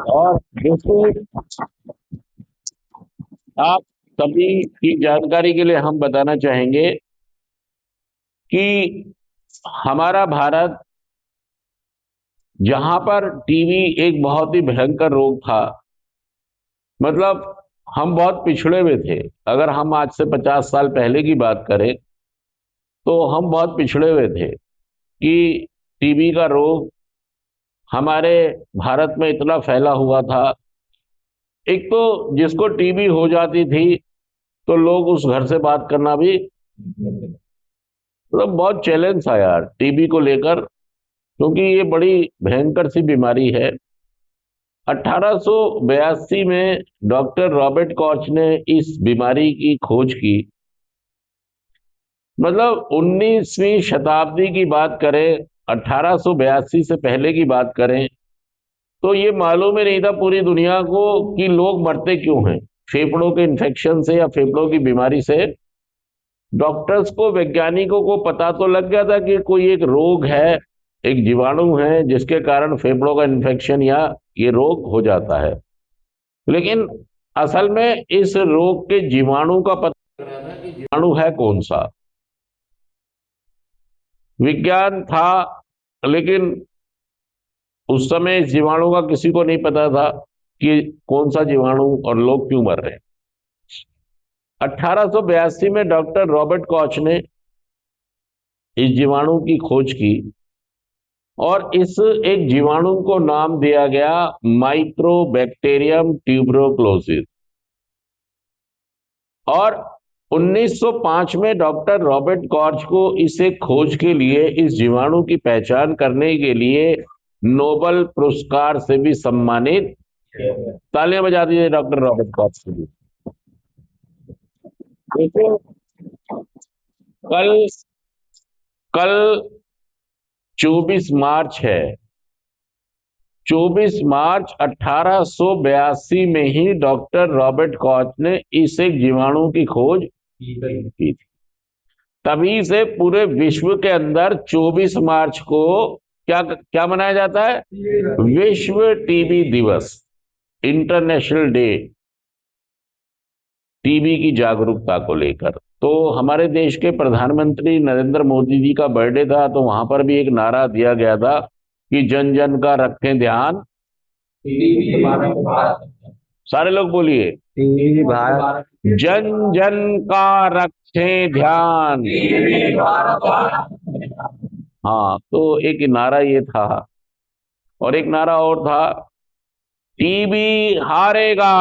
और दूसरी, आप सभी की जानकारी के लिए हम बताना चाहेंगे कि हमारा भारत, जहां पर टीबी एक बहुत ही भयंकर रोग था, मतलब हम बहुत पिछड़े हुए थे। अगर हम आज से 50 साल पहले की बात करें तो हम बहुत पिछड़े हुए थे कि टीबी का रोग हमारे भारत में इतना फैला हुआ था। एक तो जिसको टीबी हो जाती थी तो लोग उस घर से बात करना भी, मतलब बहुत चैलेंज था यार टीबी को लेकर, क्योंकि ये बड़ी भयंकर सी बीमारी है। 1882 में डॉक्टर रॉबर्ट कॉच ने इस बीमारी की खोज की। मतलब 19वीं शताब्दी की बात करें, 1882 से पहले की बात करें, तो ये मालूम ही नहीं था पूरी दुनिया को कि लोग मरते क्यों हैं फेफड़ों के इन्फेक्शन से या फेफड़ों की बीमारी से। डॉक्टर्स को, वैज्ञानिकों को पता तो लग गया था कि कोई एक रोग है, एक जीवाणु है जिसके कारण फेफड़ों का इन्फेक्शन या ये रोग हो जाता है। लेकिन असल में इस रोग के जीवाणु का पता लगाना कि जीवाणु है कौन सा, विज्ञान था। लेकिन उस समय इस जीवाणु का किसी को नहीं पता था कि कौन सा जीवाणु और लोग क्यों मर रहे हैं। 1882 में डॉक्टर रॉबर्ट कॉच ने इस जीवाणु की खोज की और इस एक जीवाणु को नाम दिया गया माइक्रोबैक्टीरियम ट्यूबरोक्लोसिस। और 1905 में डॉक्टर रॉबर्ट कॉच को इसे खोज के लिए, इस जीवाणु की पहचान करने के लिए नोबेल पुरस्कार से भी सम्मानित। तालियां बजा दीजिए डॉक्टर रॉबर्ट कॉच के लिए। देखो, कल कल 24 मार्च है। 24 मार्च 1882 में ही डॉक्टर रॉबर्ट कॉच ने इस एक जीवाणु की खोज की थी। तभी से पूरे विश्व के अंदर 24 मार्च को क्या क्या मनाया जाता है? विश्व टीबी दिवस, इंटरनेशनल डे, टीबी की जागरूकता को लेकर। तो हमारे देश के प्रधानमंत्री नरेंद्र मोदी जी का बर्थडे था, तो वहां पर भी एक नारा दिया गया था कि जन जन का रखें ध्यान। सारे लोग बोलिए, जन जन का रखें ध्यान। हाँ, तो एक नारा ये था और एक नारा और था, टीबी हारेगा।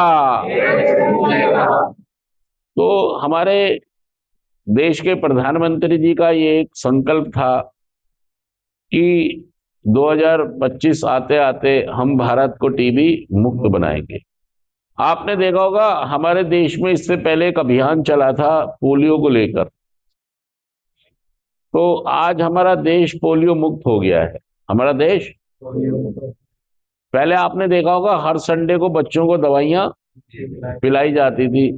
तो हमारे देश के प्रधानमंत्री जी का ये एक संकल्प था कि 2025 आते आते हम भारत को टीबी मुक्त बनाएंगे। आपने देखा होगा हमारे देश में इससे पहले एक अभियान चला था पोलियो को लेकर। तो आज हमारा देश पोलियो मुक्त हो गया है। हमारा देश, पहले आपने देखा होगा हर संडे को बच्चों को दवाइयां पिलाई जाती थी।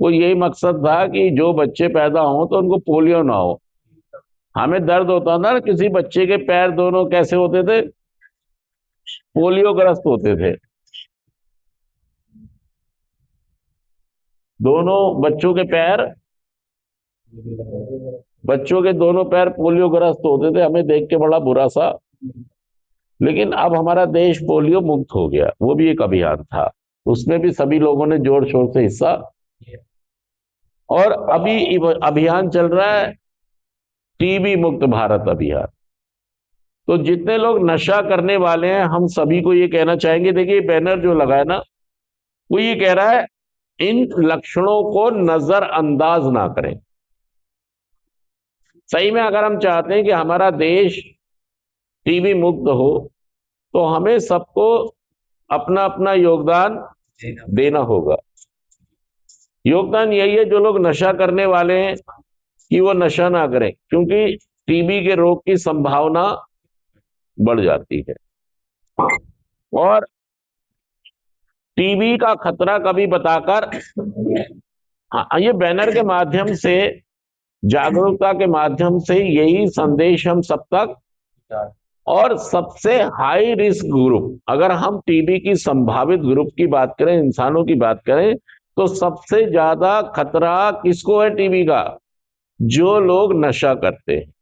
वो यही मकसद था कि जो बच्चे पैदा हों तो उनको पोलियो ना हो। हमें दर्द होता था ना, किसी बच्चे के पैर दोनों कैसे होते थे? पोलियो ग्रस्त होते थे। दोनों बच्चों के पैर, बच्चों के दोनों पैर पोलियो ग्रस्त होते थे, हमें देख के बड़ा बुरा सा। लेकिन अब हमारा देश पोलियो मुक्त हो गया। वो भी एक अभियान था, उसमें भी सभी लोगों ने जोर शोर से हिस्सा। और अभी अभियान चल रहा है टीबी मुक्त भारत अभियान। तो जितने लोग नशा करने वाले हैं, हम सभी को ये कहना चाहेंगे, देखिए बैनर जो लगा है ना, वो ये कह रहा है इन लक्षणों को नजरअंदाज ना करें। सही में अगर हम चाहते हैं कि हमारा देश टीबी मुक्त हो, तो हमें सबको अपना अपना योगदान देना होगा। योगदान यही है, जो लोग नशा करने वाले हैं कि वो नशा ना करें, क्योंकि टीबी के रोग की संभावना बढ़ जाती है। और टीबी का खतरा कभी बताकर, हाँ, ये बैनर के माध्यम से, जागरूकता के माध्यम से यही संदेश हम सब तक और सबसे हाई रिस्क ग्रुप, अगर हम टीबी की संभावित ग्रुप की बात करें, इंसानों की बात करें, तो सबसे ज्यादा खतरा किसको है टीबी का? जो लोग नशा करते हैं।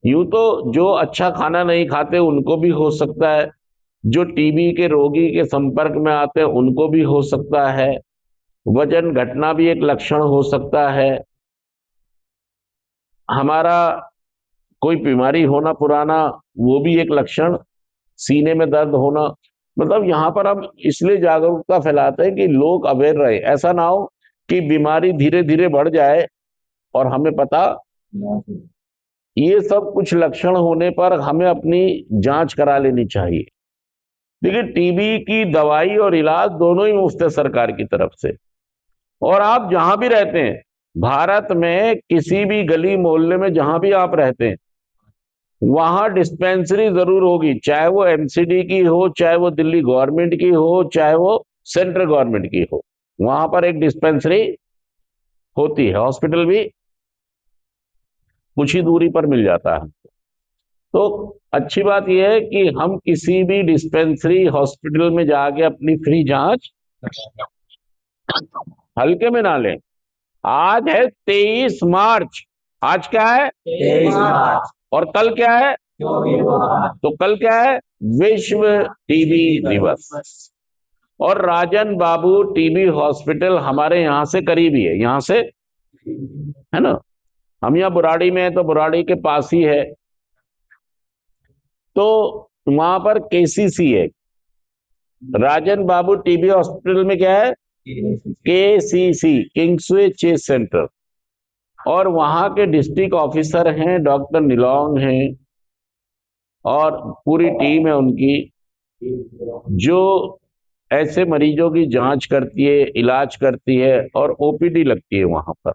यूं तो जो अच्छा खाना नहीं खाते उनको भी हो सकता है, जो टीबी के रोगी के संपर्क में आते हैं उनको भी हो सकता है, वजन घटना भी एक लक्षण हो सकता है, हमारा कोई बीमारी होना पुराना वो भी एक लक्षण, सीने में दर्द होना। मतलब यहां पर हम इसलिए जागरूकता फैलाते हैं कि लोग अवेयर रहे, ऐसा ना हो कि बीमारी धीरे धीरे बढ़ जाए और हमें पता। ये सब कुछ लक्षण होने पर हमें अपनी जांच करा लेनी चाहिए। देखिए, टीबी की दवाई और इलाज दोनों ही मुफ्त है सरकार की तरफ से। और आप जहां भी रहते हैं भारत में, किसी भी गली मोहल्ले में जहां भी आप रहते हैं, वहां डिस्पेंसरी जरूर होगी, चाहे वो एमसीडी की हो, चाहे वो दिल्ली गवर्नमेंट की हो, चाहे वो सेंट्रल गवर्नमेंट की हो, वहां पर एक डिस्पेंसरी होती है। हॉस्पिटल भी कुछ ही दूरी पर मिल जाता है। तो अच्छी बात यह है कि हम किसी भी डिस्पेंसरी हॉस्पिटल में जाके अपनी फ्री जांच हल्के में ना लें। आज है 23 मार्च। आज क्या है? 23 मार्च। और कल क्या है? तो कल क्या है? विश्व टीबी दिवस। और राजन बाबू टीबी हॉस्पिटल हमारे यहां से करीब ही है, यहां से, है ना। हम यहाँ बुराड़ी में है तो बुराड़ी के पास ही है। तो वहां पर केसीसी है, राजन बाबू टीबी हॉस्पिटल में क्या है? KCC, Kingsway chess centre. और वहां के डिस्ट्रिक्ट ऑफिसर हैं डॉक्टर निलोंग हैं, और पूरी टीम है उनकी, जो ऐसे मरीजों की जांच करती है, इलाज करती है, और ओपीडी लगती है वहां पर।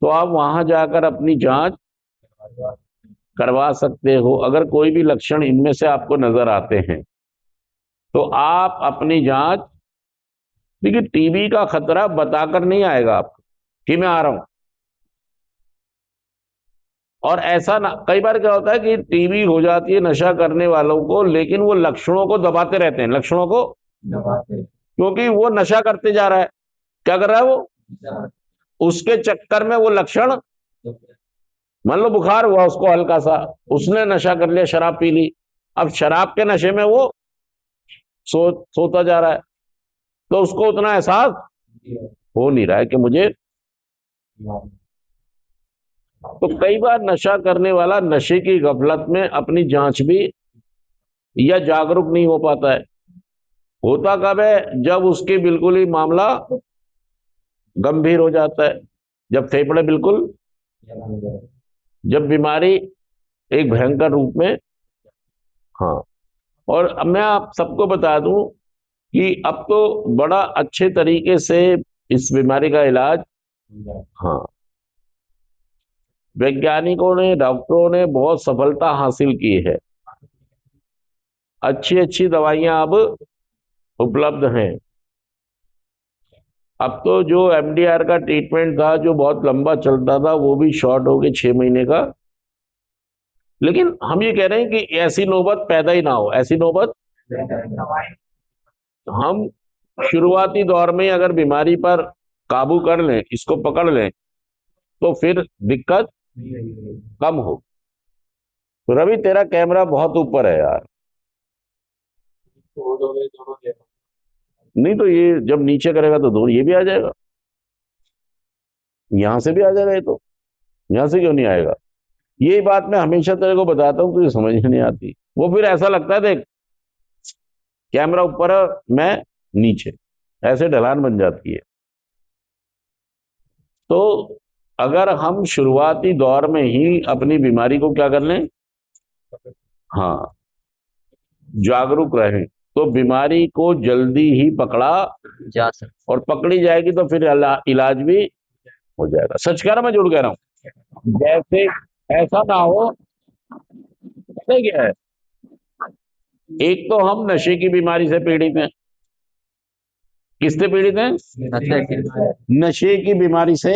तो आप वहां जाकर अपनी जांच करवा सकते हो। अगर कोई भी लक्षण इनमें से आपको नजर आते हैं तो आप अपनी जांच, देखिए टीबी का खतरा बताकर नहीं आएगा आपको कि मैं आ रहा हूं। और ऐसा ना, कई बार क्या होता है कि टीबी हो जाती है नशा करने वालों को, लेकिन वो लक्षणों को दबाते रहते हैं, लक्षणों को दबाते, क्योंकि वो नशा करते जा रहा है। क्या कर रहा है वो? उसके चक्कर में वो लक्षण, मान लो बुखार हुआ उसको हल्का सा, उसने नशा कर लिया, शराब पी ली, अब शराब के नशे में वो सोता जा रहा है, तो उसको उतना एहसास हो नहीं रहा है कि मुझे। तो कई बार नशा करने वाला नशे की गफलत में अपनी जांच भी या जागरूक नहीं हो पाता है। होता कब है? जब उसके बिल्कुल ही मामला गंभीर हो जाता है, जब फेफड़े बिल्कुल, जब बीमारी एक भयंकर रूप में। हाँ। और अब मैं आप सबको बता दूं कि अब तो बड़ा अच्छे तरीके से इस बीमारी का इलाज, हाँ, वैज्ञानिकों ने, डॉक्टरों ने बहुत सफलता हासिल की है। अच्छी अच्छी दवाइयां अब उपलब्ध हैं। अब तो जो एमडीआर का ट्रीटमेंट था जो बहुत लंबा चलता था वो भी शॉर्ट हो गया, 6 महीने का। लेकिन हम ये कह रहे हैं कि ऐसी नौबत पैदा ही ना हो, ऐसी नौबत। हम शुरुआती दौर में अगर बीमारी पर काबू कर लें, इसको पकड़ लें, तो फिर दिक्कत कम हो। तो रवि, तेरा कैमरा बहुत ऊपर है यार। नहीं तो ये जब नीचे करेगा तो दो ये भी आ जाएगा, यहां से भी आ जाएगा, ये तो यहां से क्यों नहीं आएगा? यही बात मैं हमेशा तेरे को बताता हूँ, तुझे समझ में नहीं आती। वो फिर ऐसा लगता है, देख कैमरा ऊपर है, मैं नीचे, ऐसे ढलान बन जाती है। तो अगर हम शुरुआती दौर में ही अपनी बीमारी को क्या कर लें, हाँ, जागरूक रहें, तो बीमारी को जल्दी ही पकड़ा जा सकता, और पकड़ी जाएगी तो फिर इलाज भी हो जाएगा। सच कह रहा, मैं जुड़ कह रहा हूँ। जैसे ऐसा ना हो, पता है क्या है, एक तो हम नशे की बीमारी से पीड़ित हैं। किससे पीड़ित हैं? नशे की बीमारी से